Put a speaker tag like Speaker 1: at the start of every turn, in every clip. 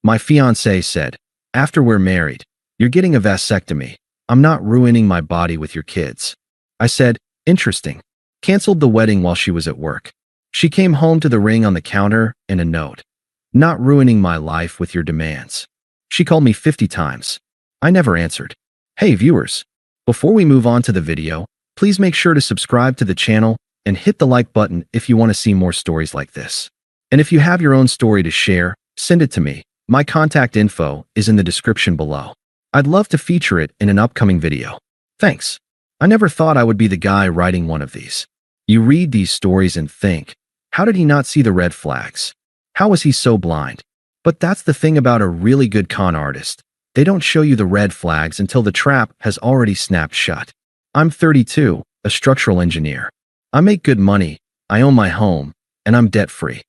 Speaker 1: My fiancé said, "After we're married, you're getting a vasectomy. I'm not ruining my body with your kids." I said, "Interesting." Canceled the wedding while she was at work. She came home to the ring on the counter and a note. "Not ruining my life with your demands." She called me 50 times. I never answered. Hey viewers, before we move on to the video, please make sure to subscribe to the channel and hit the like button if you want to see more stories like this. And if you have your own story to share, send it to me. My contact info is in the description below. I'd love to feature it in an upcoming video. Thanks. I never thought I would be the guy writing one of these. You read these stories and think, how did he not see the red flags? How was he so blind? But that's the thing about a really good con artist. They don't show you the red flags until the trap has already snapped shut. I'm 32, a structural engineer. I make good money, I own my home, and I'm debt-free.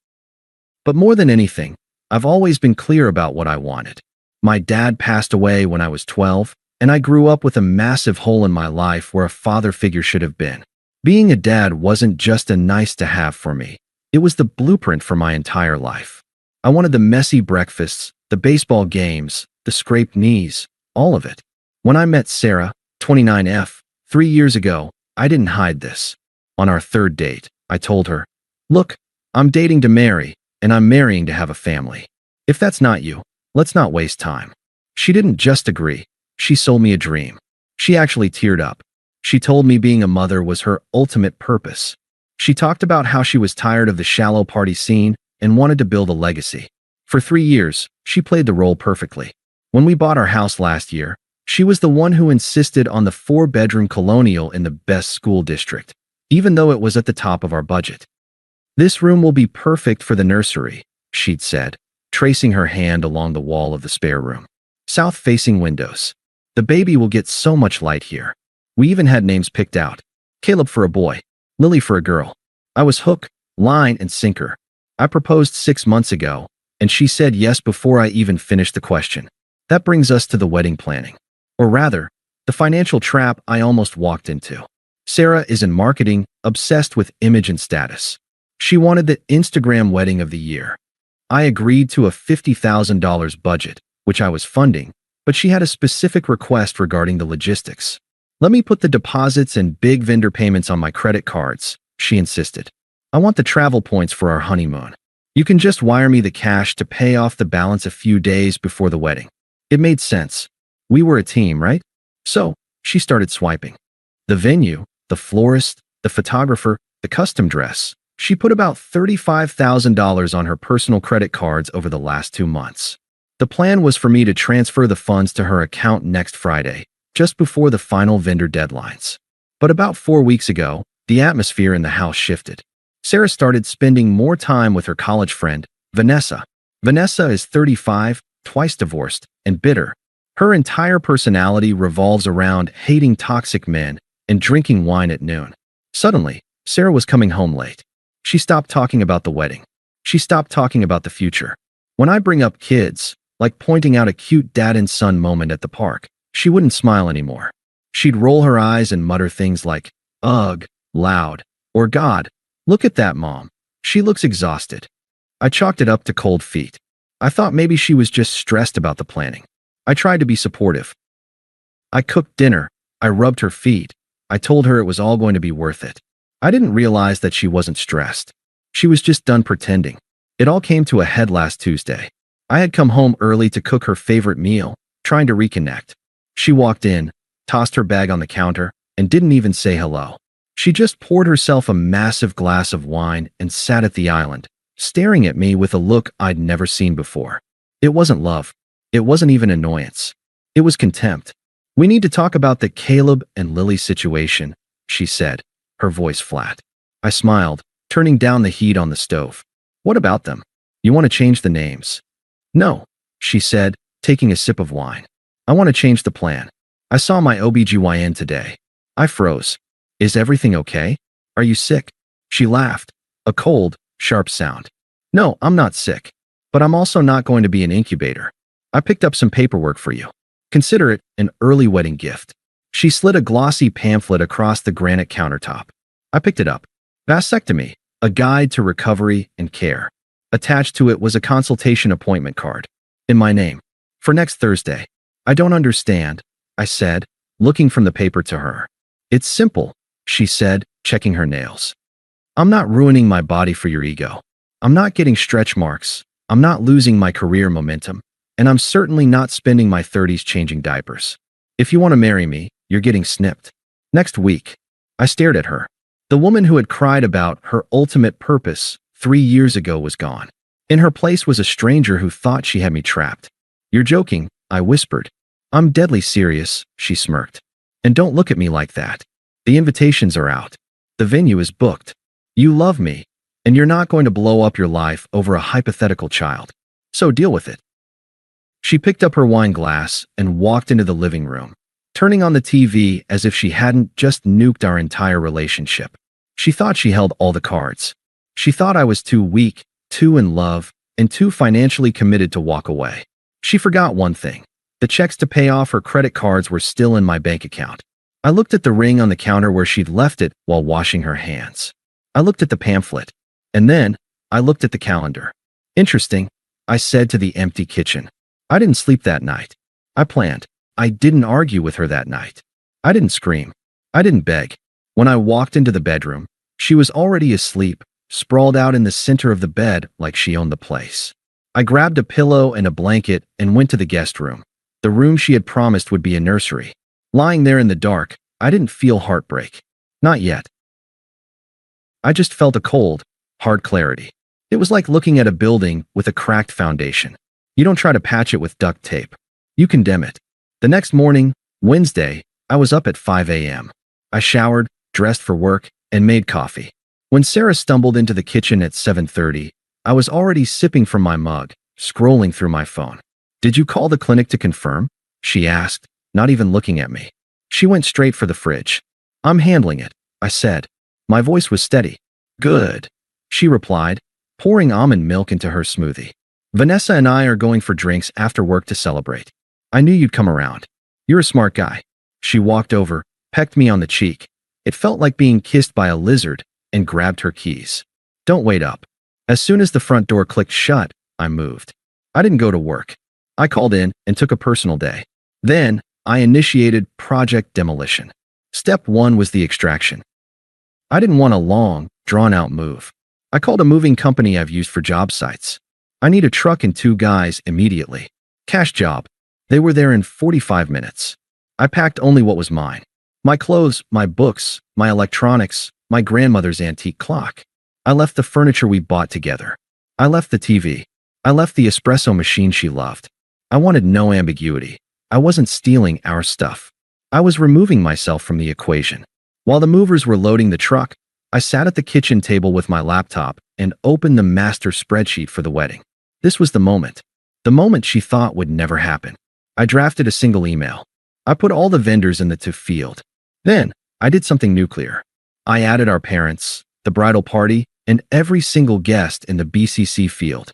Speaker 1: But more than anything, I've always been clear about what I wanted. My dad passed away when I was 12, and I grew up with a massive hole in my life where a father figure should have been. Being a dad wasn't just a nice-to-have for me. It was the blueprint for my entire life. I wanted the messy breakfasts, the baseball games, the scraped knees, all of it. When I met Sarah, 29F, 3 years ago, I didn't hide this. On our third date, I told her, "Look, I'm dating to marry, and I'm marrying to have a family. If that's not you, let's not waste time." She didn't just agree. She sold me a dream. She actually teared up. She told me being a mother was her ultimate purpose. She talked about how she was tired of the shallow party scene and wanted to build a legacy. For 3 years, she played the role perfectly. When we bought our house last year, she was the one who insisted on the 4-bedroom colonial in the best school district, even though it was at the top of our budget. "This room will be perfect for the nursery," she'd said, tracing her hand along the wall of the spare room. "South-facing windows. The baby will get so much light here." We even had names picked out. Caleb for a boy, Lily for a girl. I was hook, line, and sinker. I proposed 6 months ago, and she said yes before I even finished the question. That brings us to the wedding planning. Or rather, the financial trap I almost walked into. Sarah is in marketing, obsessed with image and status. She wanted the Instagram wedding of the year. I agreed to a $50,000 budget, which I was funding, but she had a specific request regarding the logistics. "Let me put the deposits and big vendor payments on my credit cards," she insisted. "I want the travel points for our honeymoon. You can just wire me the cash to pay off the balance a few days before the wedding." It made sense. We were a team, right? So, she started swiping. The venue, the florist, the photographer, the custom dress. She put about $35,000 on her personal credit cards over the last 2 months. The plan was for me to transfer the funds to her account next Friday, just before the final vendor deadlines. But about 4 weeks ago, the atmosphere in the house shifted. Sarah started spending more time with her college friend, Vanessa. Vanessa is 35, twice divorced, and bitter. Her entire personality revolves around hating toxic men and drinking wine at noon. Suddenly, Sarah was coming home late. She stopped talking about the wedding. She stopped talking about the future. When I bring up kids, like pointing out a cute dad and son moment at the park, she wouldn't smile anymore. She'd roll her eyes and mutter things like, "Ugh," loud, or "God, look at that mom. She looks exhausted." I chalked it up to cold feet. I thought maybe she was just stressed about the planning. I tried to be supportive. I cooked dinner. I rubbed her feet. I told her it was all going to be worth it. I didn't realize that she wasn't stressed. She was just done pretending. It all came to a head last Tuesday. I had come home early to cook her favorite meal, trying to reconnect. She walked in, tossed her bag on the counter, and didn't even say hello. She just poured herself a massive glass of wine and sat at the island, staring at me with a look I'd never seen before. It wasn't love. It wasn't even annoyance. It was contempt. "We need to talk about the Caleb and Lily situation," she said, her voice flat. I smiled, turning down the heat on the stove. "What about them? You want to change the names?" "No," she said, taking a sip of wine. "I want to change the plan. I saw my OBGYN today." I froze. "Is everything okay? Are you sick?" She laughed, a cold, sharp sound. "No, I'm not sick. But I'm also not going to be an incubator. I picked up some paperwork for you. Consider it an early wedding gift." She slid a glossy pamphlet across the granite countertop. I picked it up. Vasectomy, a guide to recovery and care. Attached to it was a consultation appointment card. In my name. For next Thursday. I don't understand, I said, looking from the paper to her. It's simple, she said, checking her nails. I'm not ruining my body for your ego. I'm not getting stretch marks. I'm not losing my career momentum. And I'm certainly not spending my 30s changing diapers. If you want to marry me, you're getting snipped. Next week. I stared at her. The woman who had cried about her ultimate purpose 3 years ago was gone. In her place was a stranger who thought she had me trapped. You're joking, I whispered. I'm deadly serious, she smirked. And don't look at me like that. The invitations are out. The venue is booked. You love me, and you're not going to blow up your life over a hypothetical child. So deal with it. She picked up her wine glass and walked into the living room, turning on the TV as if she hadn't just nuked our entire relationship. She thought she held all the cards. She thought I was too weak, too in love, and too financially committed to walk away. She forgot one thing. The checks to pay off her credit cards were still in my bank account. I looked at the ring on the counter where she'd left it while washing her hands. I looked at the pamphlet. And then, I looked at the calendar. Interesting, I said to the empty kitchen. I didn't sleep that night. I planned. I didn't argue with her that night. I didn't scream. I didn't beg. When I walked into the bedroom, she was already asleep, sprawled out in the center of the bed like she owned the place. I grabbed a pillow and a blanket and went to the guest room. The room she had promised would be a nursery. Lying there in the dark, I didn't feel heartbreak. Not yet. I just felt a cold, hard clarity. It was like looking at a building with a cracked foundation. You don't try to patch it with duct tape. You condemn it. The next morning, Wednesday, I was up at 5 a.m. I showered, dressed for work, and made coffee. When Sarah stumbled into the kitchen at 7:30, I was already sipping from my mug, scrolling through my phone. Did you call the clinic to confirm? She asked, not even looking at me. She went straight for the fridge. I'm handling it, I said. My voice was steady. Good, she replied, pouring almond milk into her smoothie. Vanessa and I are going for drinks after work to celebrate. I knew you'd come around. You're a smart guy. She walked over, pecked me on the cheek. It felt like being kissed by a lizard, and grabbed her keys. Don't wait up. As soon as the front door clicked shut, I moved. I didn't go to work. I called in and took a personal day. Then, I initiated Project Demolition. Step 1 was the extraction. I didn't want a long, drawn-out move. I called a moving company I've used for job sites. I need a truck and 2 guys immediately. Cash job. They were there in 45 minutes. I packed only what was mine. My clothes, my books, my electronics, my grandmother's antique clock. I left the furniture we bought together. I left the TV. I left the espresso machine she loved. I wanted no ambiguity. I wasn't stealing our stuff. I was removing myself from the equation. While the movers were loading the truck, I sat at the kitchen table with my laptop and opened the master spreadsheet for the wedding. This was the moment. The moment she thought would never happen. I drafted a single email. I put all the vendors in the to field. Then, I did something nuclear. I added our parents, the bridal party, and every single guest in the BCC field.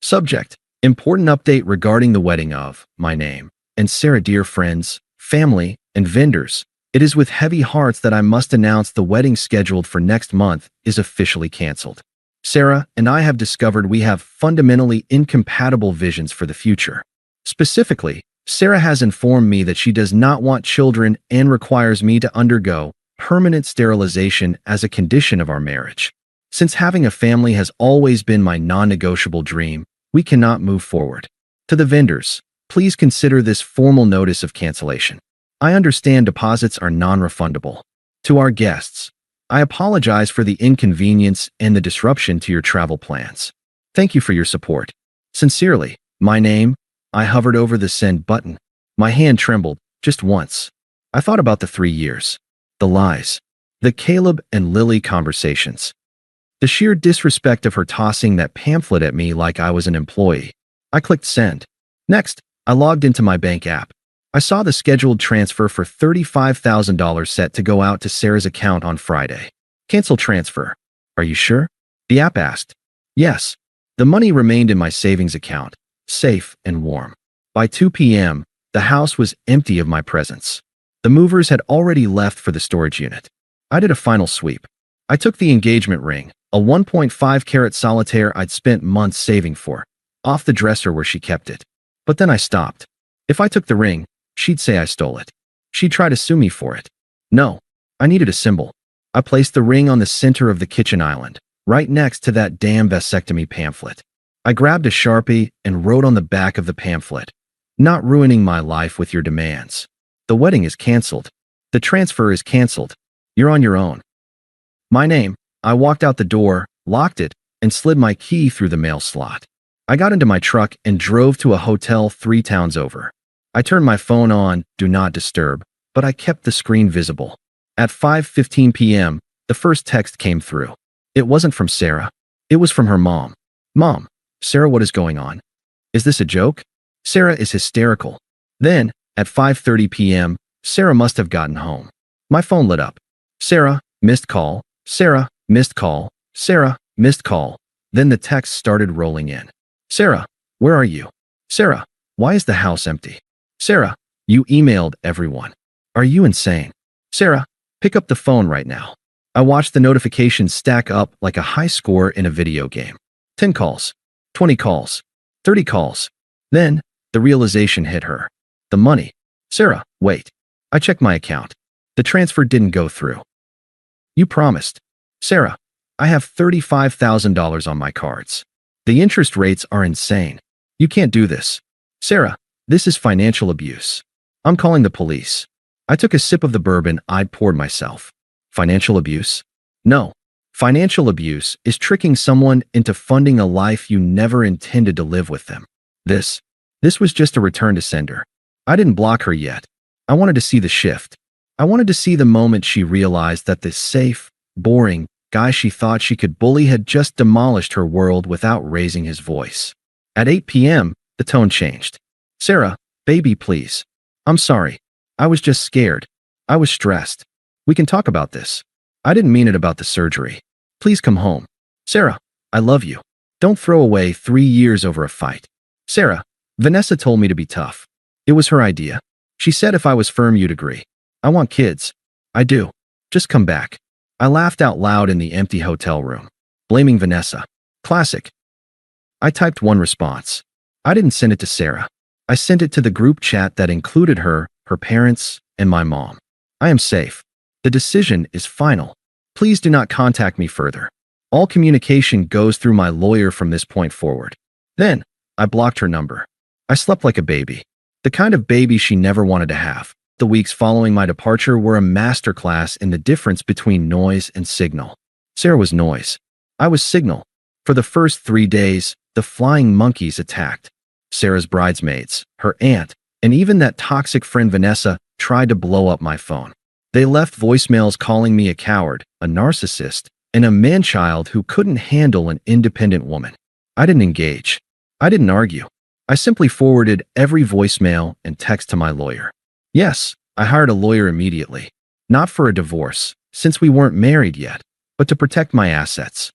Speaker 1: Subject: important update regarding the wedding of my name and Sarah. Dear friends, family, and vendors, it is with heavy hearts that I must announce the wedding scheduled for next month is officially canceled. Sarah and I have discovered we have fundamentally incompatible visions for the future. Specifically, Sarah has informed me that she does not want children and requires me to undergo permanent sterilization as a condition of our marriage. Since having a family has always been my non-negotiable dream, we cannot move forward. To the vendors, please consider this formal notice of cancellation. I understand deposits are non-refundable. To our guests, I apologize for the inconvenience and the disruption to your travel plans. Thank you for your support. Sincerely, my name. I hovered over the send button. My hand trembled, just once. I thought about the 3 years. The lies. The Caleb and Lily conversations. The sheer disrespect of her tossing that pamphlet at me like I was an employee. I clicked send. Next, I logged into my bank app. I saw the scheduled transfer for $35,000 set to go out to Sarah's account on Friday. Cancel transfer. Are you sure? The app asked. Yes. The money remained in my savings account, safe and warm. By 2 p.m., the house was empty of my presence. The movers had already left for the storage unit. I did a final sweep. I took the engagement ring, a 1.5 carat solitaire I'd spent months saving for, off the dresser where she kept it. But then I stopped. If I took the ring, she'd say I stole it. She'd try to sue me for it. No, I needed a symbol. I placed the ring on the center of the kitchen island, right next to that damn vasectomy pamphlet. I grabbed a Sharpie and wrote on the back of the pamphlet, "Not ruining my life with your demands. The wedding is canceled. The transfer is canceled. You're on your own." My name. I walked out the door, locked it, and slid my key through the mail slot. I got into my truck and drove to a hotel 3 towns over. I turned my phone on, do not disturb, but I kept the screen visible. At 5:15 p.m., the first text came through. It wasn't from Sarah. It was from her mom. "Mom, Sarah, what is going on? Is this a joke? Sarah is hysterical." Then, at 5:30 p.m., Sarah must have gotten home. My phone lit up. "Sarah, missed call. Sarah, missed call. Sarah, missed call." Then the text started rolling in. "Sarah, where are you? Sarah, why is the house empty? Sarah, you emailed everyone. Are you insane? Sarah, pick up the phone right now." I watched the notifications stack up like a high score in a video game. 10 calls, 20 calls, 30 calls. Then, the realization hit her. The money. "Sarah, wait." I checked my account. The transfer didn't go through. "You promised." "Sarah, I have $35,000 on my cards. The interest rates are insane. You can't do this." "Sarah, this is financial abuse. I'm calling the police." I took a sip of the bourbon I'd poured myself. Financial abuse? No. Financial abuse is tricking someone into funding a life you never intended to live with them. This was just a return to sender. I didn't block her yet. I wanted to see the shift. I wanted to see the moment she realized that this safe, boring guy she thought she could bully had just demolished her world without raising his voice. At 8 p.m., the tone changed. "Sarah, baby, please. I'm sorry. I was just scared. I was stressed. We can talk about this. I didn't mean it about the surgery. Please come home. Sarah, I love you. Don't throw away 3 years over a fight. Sarah, Vanessa told me to be tough. It was her idea. She said if I was firm, you'd agree. I want kids. I do. Just come back." I laughed out loud in the empty hotel room. Blaming Vanessa. Classic. I typed one response. I didn't send it to Sarah. I sent it to the group chat that included her parents, and my mom. "I am safe. The decision is final. Please do not contact me further. All communication goes through my lawyer from this point forward." Then, I blocked her number. I slept like a baby. The kind of baby she never wanted to have. The weeks following my departure were a masterclass in the difference between noise and signal. Sarah was noise. I was signal. For the first 3 days, the flying monkeys attacked. Sarah's bridesmaids, her aunt, and even that toxic friend Vanessa tried to blow up my phone. They left voicemails calling me a coward, a narcissist, and a man-child who couldn't handle an independent woman. I didn't engage. I didn't argue. I simply forwarded every voicemail and text to my lawyer. Yes, I hired a lawyer immediately. Not for a divorce, since we weren't married yet, but to protect my assets.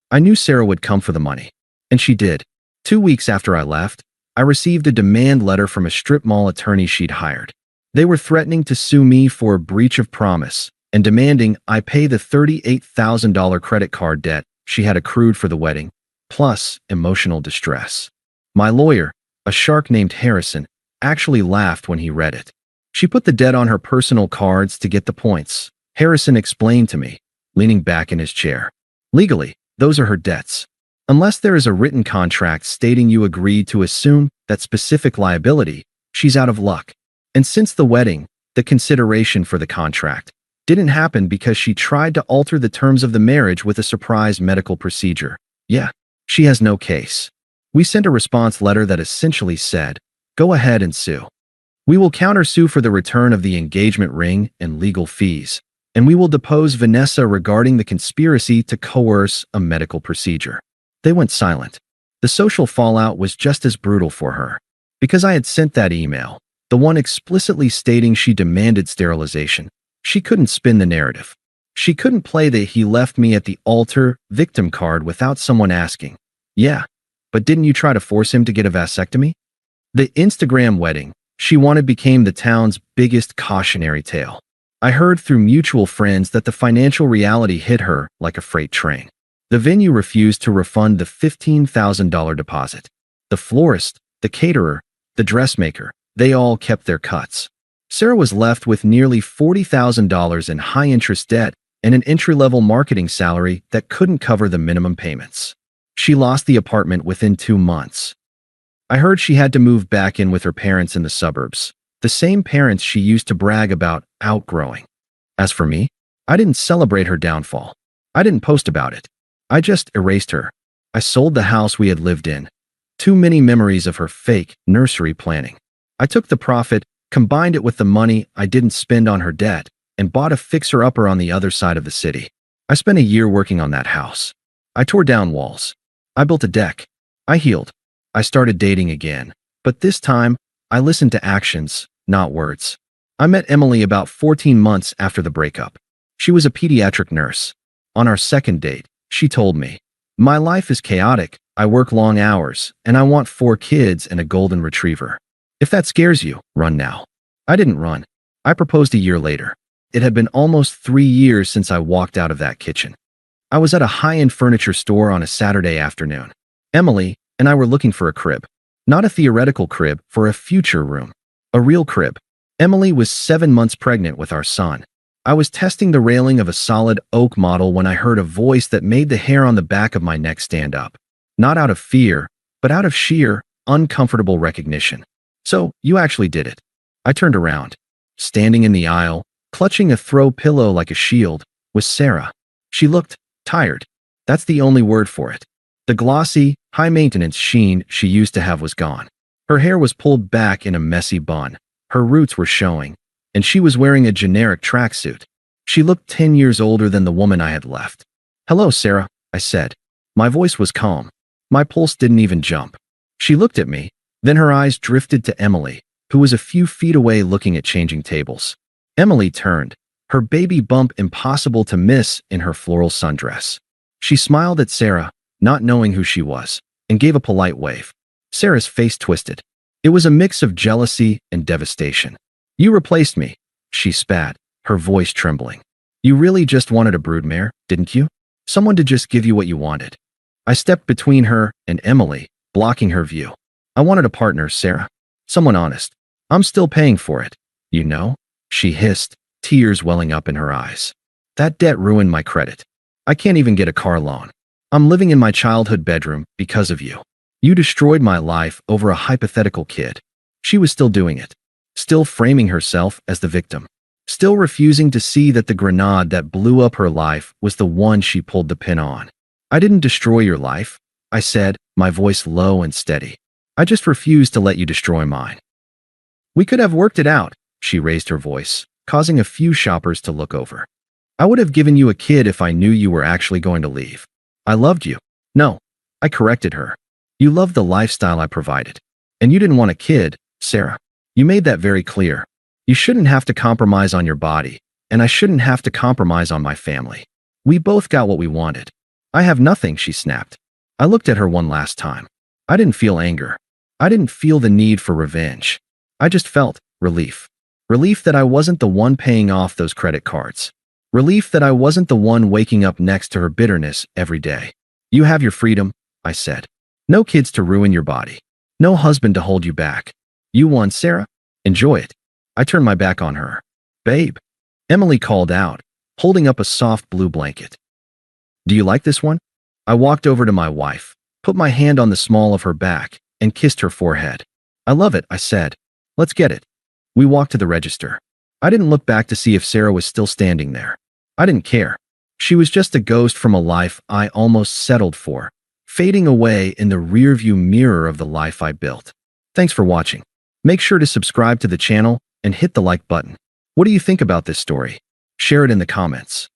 Speaker 1: I knew Sarah would come for the money. And she did. 2 weeks after I left, I received a demand letter from a strip mall attorney she'd hired. They were threatening to sue me for a breach of promise and demanding I pay the $38,000 credit card debt she had accrued for the wedding, plus emotional distress. My lawyer, a shark named Harrison, actually laughed when he read it. She put the debt on her personal cards to get the points, Harrison explained to me, leaning back in his chair. Legally, those are her debts. Unless there is a written contract stating you agreed to assume that specific liability, she's out of luck. And since the wedding, the consideration for the contract didn't happen because she tried to alter the terms of the marriage with a surprise medical procedure. Yeah, she has no case. We sent a response letter that essentially said, "Go ahead and sue. We will countersue for the return of the engagement ring and legal fees, and we will depose Vanessa regarding the conspiracy to coerce a medical procedure." They went silent. The social fallout was just as brutal for her. Because I had sent that email, the one explicitly stating she demanded sterilization, she couldn't spin the narrative. She couldn't play the "he left me at the altar" victim card without someone asking, "Yeah, but didn't you try to force him to get a vasectomy?" The Instagram wedding she wanted became the town's biggest cautionary tale. I heard through mutual friends that the financial reality hit her like a freight train. The venue refused to refund the $15,000 deposit. The florist, the caterer, the dressmaker, they all kept their cuts. Sarah was left with nearly $40,000 in high-interest debt and an entry-level marketing salary that couldn't cover the minimum payments. She lost the apartment within 2 months. I heard she had to move back in with her parents in the suburbs, the same parents she used to brag about outgrowing. As for me, I didn't celebrate her downfall. I didn't post about it. I just erased her. I sold the house we had lived in. Too many memories of her fake nursery planning. I took the profit, combined it with the money I didn't spend on her debt, and bought a fixer-upper on the other side of the city. I spent a year working on that house. I tore down walls. I built a deck. I healed. I started dating again. But this time, I listened to actions, not words. I met Emily about 14 months after the breakup. She was a pediatric nurse. On our second date, she told me, "My life is chaotic, I work long hours, and I want 4 kids and a golden retriever. If that scares you, run now." I didn't run. I proposed a year later. It had been almost 3 years since I walked out of that kitchen. I was at a high-end furniture store on a Saturday afternoon. Emily and I were looking for a crib. Not a theoretical crib for a future room. A real crib. Emily was 7 months pregnant with our son. I was testing the railing of a solid oak model when I heard a voice that made the hair on the back of my neck stand up. Not out of fear, but out of sheer, uncomfortable recognition. "So, you actually did it." I turned around. Standing in the aisle, clutching a throw pillow like a shield, was Sarah. She looked tired. That's the only word for it. The glossy, high-maintenance sheen she used to have was gone. Her hair was pulled back in a messy bun. Her roots were showing, and she was wearing a generic tracksuit. She looked 10 years older than the woman I had left. "Hello, Sarah," I said. My voice was calm. My pulse didn't even jump. She looked at me, then her eyes drifted to Emily, who was a few feet away looking at changing tables. Emily turned, her baby bump impossible to miss in her floral sundress. She smiled at Sarah, not knowing who she was, and gave a polite wave. Sarah's face twisted. It was a mix of jealousy and devastation. "You replaced me," she spat, her voice trembling. "You really just wanted a broodmare, didn't you? Someone to just give you what you wanted." I stepped between her and Emily, blocking her view. "I wanted a partner, Sarah. Someone honest. I'm still paying for it, you know?" She hissed, tears welling up in her eyes. "That debt ruined my credit. I can't even get a car loan. I'm living in my childhood bedroom because of you. You destroyed my life over a hypothetical kid." She was still doing it. Still framing herself as the victim. Still refusing to see that the grenade that blew up her life was the one she pulled the pin on. "I didn't destroy your life," I said, my voice low and steady. "I just refused to let you destroy mine." "We could have worked it out," she raised her voice, causing a few shoppers to look over. "I would have given you a kid if I knew you were actually going to leave. I loved you." "No," I corrected her. "You loved the lifestyle I provided. And you didn't want a kid, Sarah. You made that very clear. You shouldn't have to compromise on your body, and I shouldn't have to compromise on my family. We both got what we wanted." "I have nothing," she snapped. I looked at her one last time. I didn't feel anger. I didn't feel the need for revenge. I just felt relief. Relief that I wasn't the one paying off those credit cards. Relief that I wasn't the one waking up next to her bitterness every day. "You have your freedom," I said. "No kids to ruin your body. No husband to hold you back. You won, Sarah. Enjoy it." I turned my back on her. "Babe," Emily called out, holding up a soft blue blanket. "Do you like this one?" I walked over to my wife, put my hand on the small of her back, and kissed her forehead. "I love it," I said. "Let's get it." We walked to the register. I didn't look back to see if Sarah was still standing there. I didn't care. She was just a ghost from a life I almost settled for, fading away in the rearview mirror of the life I built. Thanks for watching. Make sure to subscribe to the channel and hit the like button. What do you think about this story? Share it in the comments.